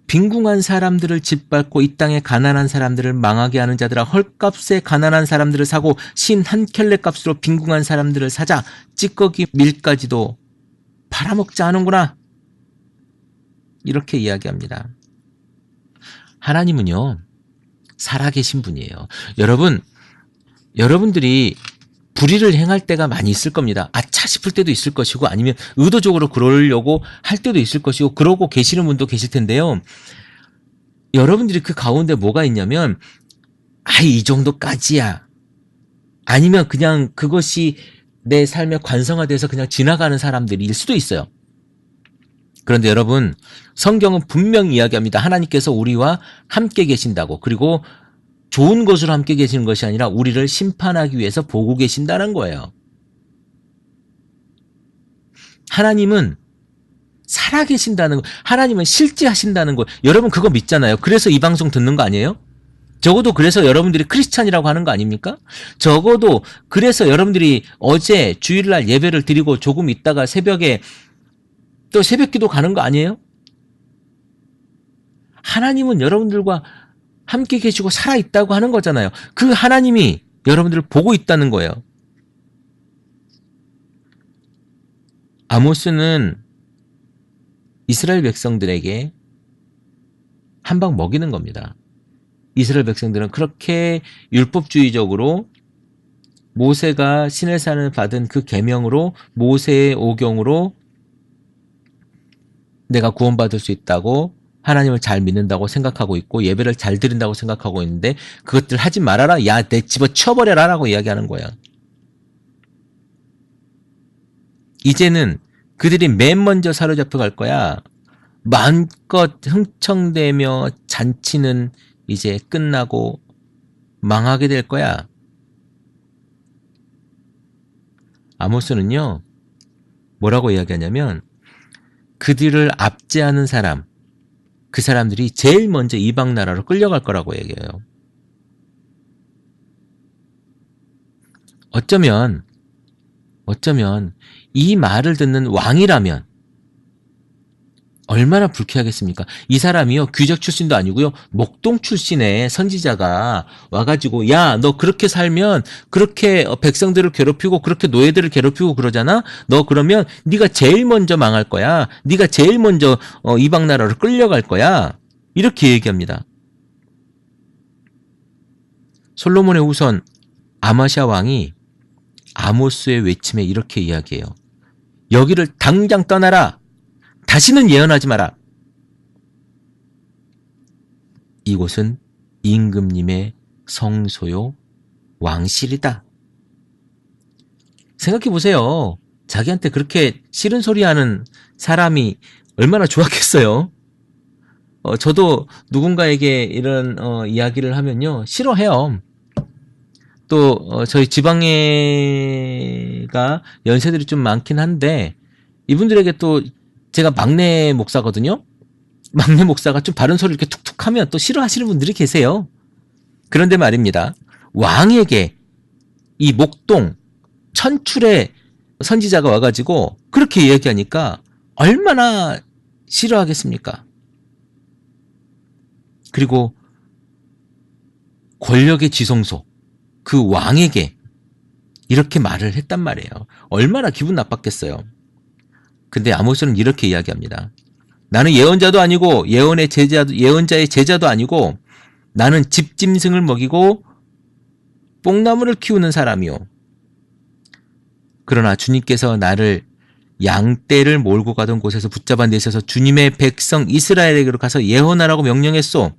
빈궁한 사람들을 짓밟고 이 땅의 가난한 사람들을 망하게 하는 자들아, 헐값에 가난한 사람들을 사고 신 한 켤레 값으로 빈궁한 사람들을 사자. 찌꺼기 밀까지도 팔아먹지 않은구나. 이렇게 이야기합니다. 하나님은요, 살아계신 분이에요. 여러분들이 불의를 행할 때가 많이 있을 겁니다. 아차 싶을 때도 있을 것이고, 아니면 의도적으로 그러려고 할 때도 있을 것이고, 그러고 계시는 분도 계실 텐데요. 여러분들이 그 가운데 뭐가 있냐면, 이 정도까지야. 아니면 그냥 그것이 내 삶에 관성화돼서 그냥 지나가는 사람들일 수도 있어요. 그런데 여러분, 성경은 분명히 이야기합니다. 하나님께서 우리와 함께 계신다고. 그리고 좋은 것으로 함께 계시는 것이 아니라 우리를 심판하기 위해서 보고 계신다는 거예요. 하나님은 살아계신다는 거, 하나님은 실제 하신다는 거, 여러분 그거 믿잖아요. 그래서 이 방송 듣는 거 아니에요? 적어도 그래서 여러분들이 크리스찬이라고 하는 거 아닙니까? 적어도 그래서 여러분들이 어제 주일날 예배를 드리고 조금 있다가 새벽에 또 새벽기도 가는 거 아니에요? 하나님은 여러분들과 함께 계시고 살아있다고 하는 거잖아요. 그 하나님이 여러분들을 보고 있다는 거예요. 아모스는 이스라엘 백성들에게 한 방 먹이는 겁니다. 이스라엘 백성들은 그렇게 율법주의적으로 모세가 시내산을 받은 그 계명으로, 모세의 오경으로 내가 구원받을 수 있다고, 하나님을 잘 믿는다고 생각하고 있고, 예배를 잘 드린다고 생각하고 있는데, 그것들 하지 말아라. 야, 내 집어쳐버려라 라고 이야기하는 거야. 이제는 그들이 맨 먼저 사로잡혀 갈 거야. 마음껏 흥청대며 잔치는 이제 끝나고 망하게 될 거야. 아모스는요, 뭐라고 이야기하냐면, 그들을 압제하는 사람, 그 사람들이 제일 먼저 이방 나라로 끌려갈 거라고 얘기해요. 어쩌면 이 말을 듣는 왕이라면 얼마나 불쾌하겠습니까? 이 사람이요, 귀족 출신도 아니고요, 목동 출신의 선지자가 와가지고, 야, 너 그렇게 살면 그렇게 백성들을 괴롭히고 그렇게 노예들을 괴롭히고 그러잖아? 너 그러면 네가 제일 먼저 망할 거야. 네가 제일 먼저 이방 나라로 끌려갈 거야. 이렇게 얘기합니다. 솔로몬의 후손 아마샤 왕이 아모스의 외침에 이렇게 이야기해요. 여기를 당장 떠나라. 다시는 예언하지 마라. 이곳은 임금님의 성소요 왕실이다. 생각해 보세요. 자기한테 그렇게 싫은 소리 하는 사람이 얼마나 좋았겠어요. 저도 누군가에게 이런 이야기를 하면요, 싫어해요. 또 저희 지방에가 연세들이 좀 많긴 한데, 이분들에게 또 제가 막내 목사거든요. 막내 목사가 좀 바른 소리 이렇게 툭툭 하면 또 싫어하시는 분들이 계세요. 그런데 말입니다. 왕에게 이 목동 천출의 선지자가 와가지고 그렇게 이야기하니까 얼마나 싫어하겠습니까? 그리고 권력의 지성소, 그 왕에게 이렇게 말을 했단 말이에요. 얼마나 기분 나빴겠어요. 근데 아모스는 이렇게 이야기합니다. 나는 예언자도 아니고 예언자의 제자도 아니고 나는 집짐승을 먹이고 뽕나무를 키우는 사람이요. 그러나 주님께서 나를 양떼를 몰고 가던 곳에서 붙잡아 내셔서 주님의 백성 이스라엘에게로 가서 예언하라고 명령했소.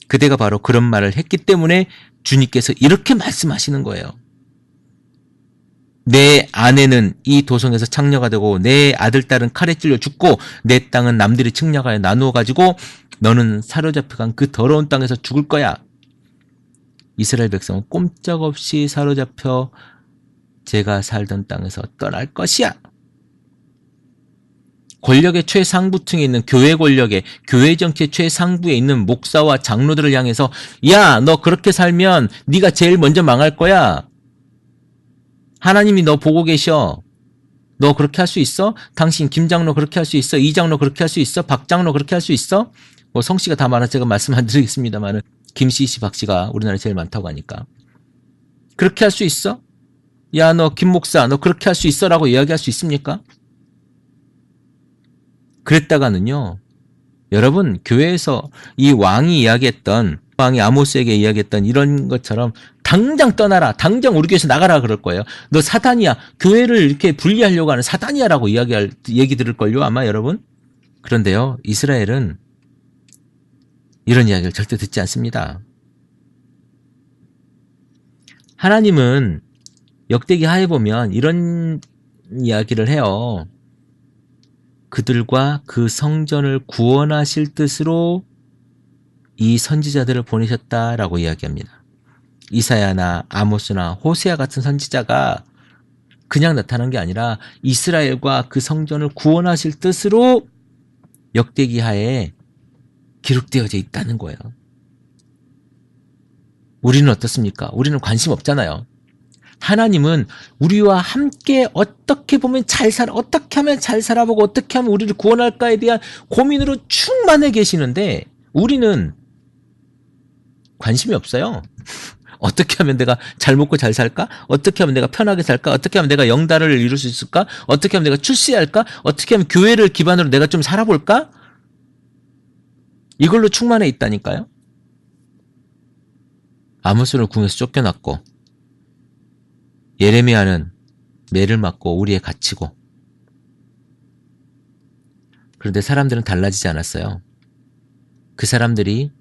그대가 바로 그런 말을 했기 때문에 주님께서 이렇게 말씀하시는 거예요. 내 아내는 이 도성에서 창녀가 되고 내 아들, 딸은 칼에 찔려 죽고 내 땅은 남들이 측량하여 나누어 가지고 너는 사로잡혀간 그 더러운 땅에서 죽을 거야. 이스라엘 백성은 꼼짝없이 사로잡혀 제가 살던 땅에서 떠날 것이야. 권력의 최상부층에 있는 교회 권력의, 교회 정치의 최상부에 있는 목사와 장로들을 향해서 야, 너 그렇게 살면 네가 제일 먼저 망할 거야. 하나님이 너 보고 계셔. 너 그렇게 할 수 있어? 당신 김 장로 그렇게 할 수 있어? 이 장로 그렇게 할 수 있어? 박 장로 그렇게 할 수 있어? 뭐 성씨가 다 많아서 제가 말씀 안 드리겠습니다만은 김씨 씨, 박씨가 우리나라에 제일 많다고 하니까. 그렇게 할 수 있어? 야, 너 김 목사 너 그렇게 할 수 있어? 라고 이야기할 수 있습니까? 그랬다가는요. 여러분 교회에서 이 왕이 이야기했던 왕이 아모스에게 이야기했던 이런 것처럼 당장 떠나라. 당장 우리 교회에서 나가라 그럴 거예요. 너 사단이야. 교회를 이렇게 분리하려고 하는 사단이야라고 얘기 들을걸요. 아마 여러분. 그런데요. 이스라엘은 이런 이야기를 절대 듣지 않습니다. 하나님은 역대기 하에 보면 이런 이야기를 해요. 그들과 그 성전을 구원하실 뜻으로 이 선지자들을 보내셨다라고 이야기합니다. 이사야나 아모스나 호세아 같은 선지자가 그냥 나타난 게 아니라 이스라엘과 그 성전을 구원하실 뜻으로 역대기 하에 기록되어져 있다는 거예요. 우리는 어떻습니까? 우리는 관심 없잖아요. 하나님은 우리와 함께 어떻게 보면 어떻게 하면 잘 살아보고 어떻게 하면 우리를 구원할까에 대한 고민으로 충만해 계시는데 우리는 관심이 없어요. 어떻게 하면 내가 잘 먹고 잘 살까? 어떻게 하면 내가 편하게 살까? 어떻게 하면 내가 영달을 이룰 수 있을까? 어떻게 하면 내가 출세할까? 어떻게 하면 교회를 기반으로 내가 좀 살아볼까? 이걸로 충만해 있다니까요. 아모스를 궁에서 쫓겨났고 예레미야는 매를 맞고 우리에 갇히고 그런데 사람들은 달라지지 않았어요. 그 사람들이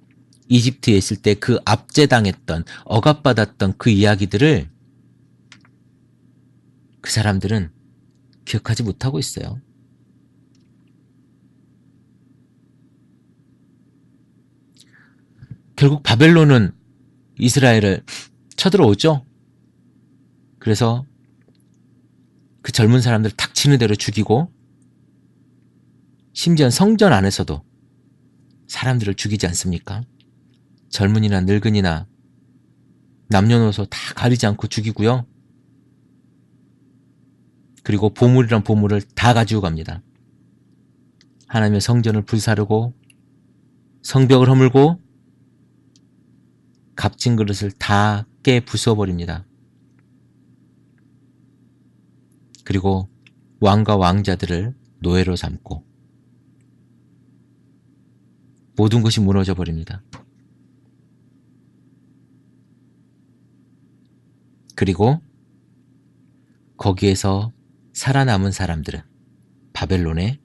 이집트에 있을 때 그 압제당했던 억압받았던 그 이야기들을 그 사람들은 기억하지 못하고 있어요. 결국 바벨론은 이스라엘을 쳐들어오죠. 그래서 그 젊은 사람들 닥치는 대로 죽이고 심지어 성전 안에서도 사람들을 죽이지 않습니까? 젊은이나 늙은이나 남녀노소 다 가리지 않고 죽이고요. 그리고 보물이란 보물을 다 가지고 갑니다. 하나님의 성전을 불사르고 성벽을 허물고 값진 그릇을 다 깨 부숴버립니다. 그리고 왕과 왕자들을 노예로 삼고 모든 것이 무너져 버립니다. 그리고 거기에서 살아남은 사람들은 바벨론에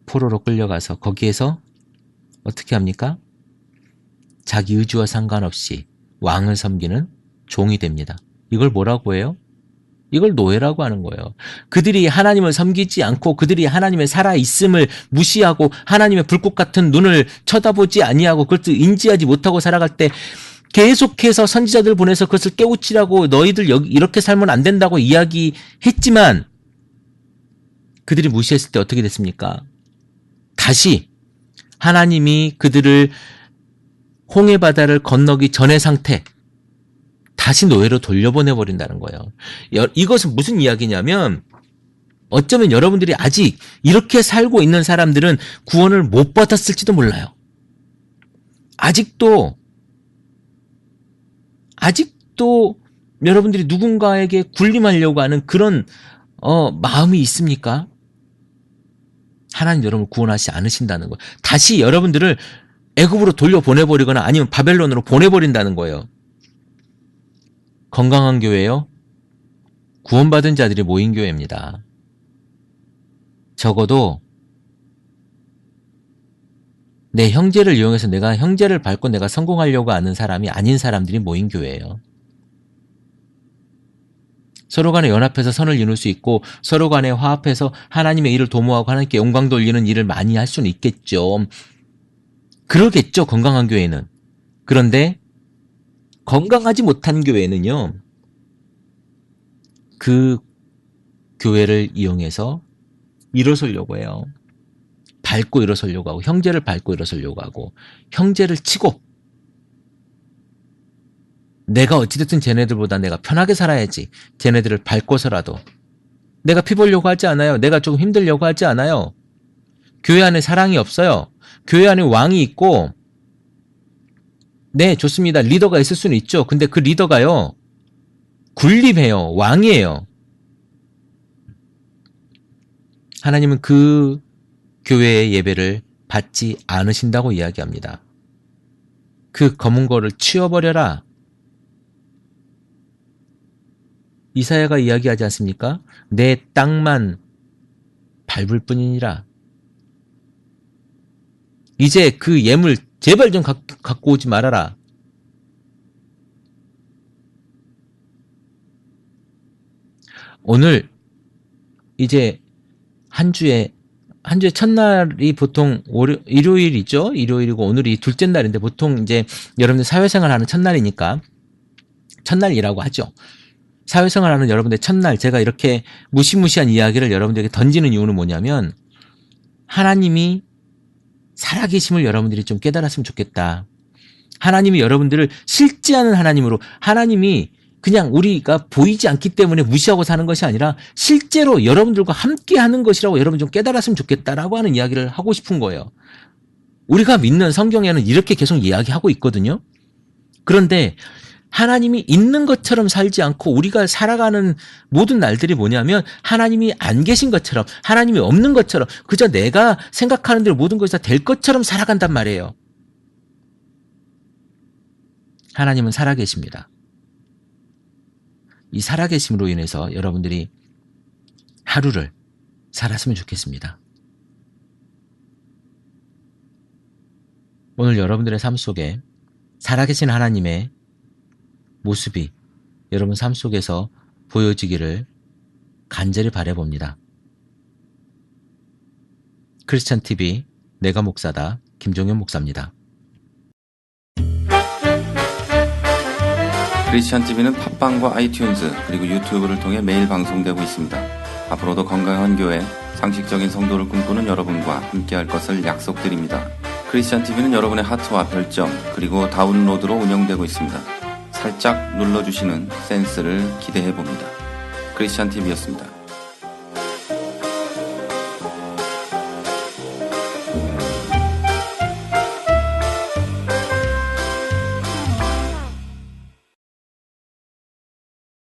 포로로 끌려가서 거기에서 어떻게 합니까? 자기 의지와 상관없이 왕을 섬기는 종이 됩니다. 이걸 뭐라고 해요? 이걸 노예라고 하는 거예요. 그들이 하나님을 섬기지 않고 그들이 하나님의 살아있음을 무시하고 하나님의 불꽃 같은 눈을 쳐다보지 아니하고 그것을 인지하지 못하고 살아갈 때 계속해서 선지자들 보내서 그것을 깨우치라고 너희들 이렇게 살면 안 된다고 이야기했지만 그들이 무시했을 때 어떻게 됐습니까? 다시 하나님이 그들을 홍해바다를 건너기 전의 상태 다시 노예로 돌려보내버린다는 거예요. 이것은 무슨 이야기냐면 어쩌면 여러분들이 아직 이렇게 살고 있는 사람들은 구원을 못 받았을지도 몰라요. 아직도 여러분들이 누군가에게 군림하려고 하는 그런 마음이 있습니까? 하나님 여러분을 구원하시지 않으신다는 거예요. 다시 여러분들을 애굽으로 돌려보내버리거나 아니면 바벨론으로 보내버린다는 거예요. 건강한 교회요? 구원받은 자들이 모인 교회입니다. 적어도 내 형제를 이용해서 내가 형제를 밟고 내가 성공하려고 하는 사람이 아닌 사람들이 모인 교회예요. 서로 간에 연합해서 선을 이룰 수 있고 서로 간에 화합해서 하나님의 일을 도모하고 하나님께 영광 돌리는 일을 많이 할 수는 있겠죠. 그러겠죠. 건강한 교회는. 그런데 건강하지 못한 교회는요. 그 교회를 이용해서 일어서려고 해요. 밟고 일어서려고 하고 형제를 밟고 일어서려고 하고 형제를 치고 내가 어찌됐든 쟤네들보다 내가 편하게 살아야지 쟤네들을 밟고서라도 내가 피 보려고 하지 않아요. 내가 조금 힘들려고 하지 않아요. 교회 안에 사랑이 없어요. 교회 안에 왕이 있고, 네, 좋습니다. 리더가 있을 수는 있죠. 근데 그 리더가요, 군림해요. 왕이에요. 하나님은 그 교회의 예배를 받지 않으신다고 이야기합니다. 그 검은 거를 치워버려라. 이사야가 이야기하지 않습니까? 내 땅만 밟을 뿐이니라. 이제 그 예물 제발 좀 갖고 오지 말아라. 오늘 이제 한 주에 첫날이 보통 일요일이죠. 일요일이고 오늘이 둘째 날인데 보통 이제 여러분들 사회생활 하는 첫날이니까 첫날이라고 하죠. 사회생활 하는 여러분들 첫날 제가 이렇게 무시무시한 이야기를 여러분들에게 던지는 이유는 뭐냐면 하나님이 살아계심을 여러분들이 좀 깨달았으면 좋겠다. 하나님이 여러분들을 실제하는 하나님으로 하나님이 그냥 우리가 보이지 않기 때문에 무시하고 사는 것이 아니라 실제로 여러분들과 함께 하는 것이라고 여러분 좀 깨달았으면 좋겠다라고 하는 이야기를 하고 싶은 거예요. 우리가 믿는 성경에는 이렇게 계속 이야기하고 있거든요. 그런데 하나님이 있는 것처럼 살지 않고 우리가 살아가는 모든 날들이 뭐냐면 하나님이 안 계신 것처럼 하나님이 없는 것처럼 그저 내가 생각하는 대로 모든 것이 다 될 것처럼 살아간단 말이에요. 하나님은 살아계십니다. 이 살아계심으로 인해서 여러분들이 하루를 살았으면 좋겠습니다. 오늘 여러분들의 삶 속에 살아계신 하나님의 모습이 여러분 삶 속에서 보여지기를 간절히 바라봅니다. 크리스찬TV 내가 목사다 김종현 목사입니다. 크리스찬TV는 팟빵과 아이튠즈 그리고 유튜브를 통해 매일 방송되고 있습니다. 앞으로도 건강한 교회, 상식적인 성도를 꿈꾸는 여러분과 함께할 것을 약속드립니다. 크리스찬TV는 여러분의 하트와 별점 그리고 다운로드로 운영되고 있습니다. 살짝 눌러주시는 센스를 기대해봅니다. 크리스찬TV였습니다.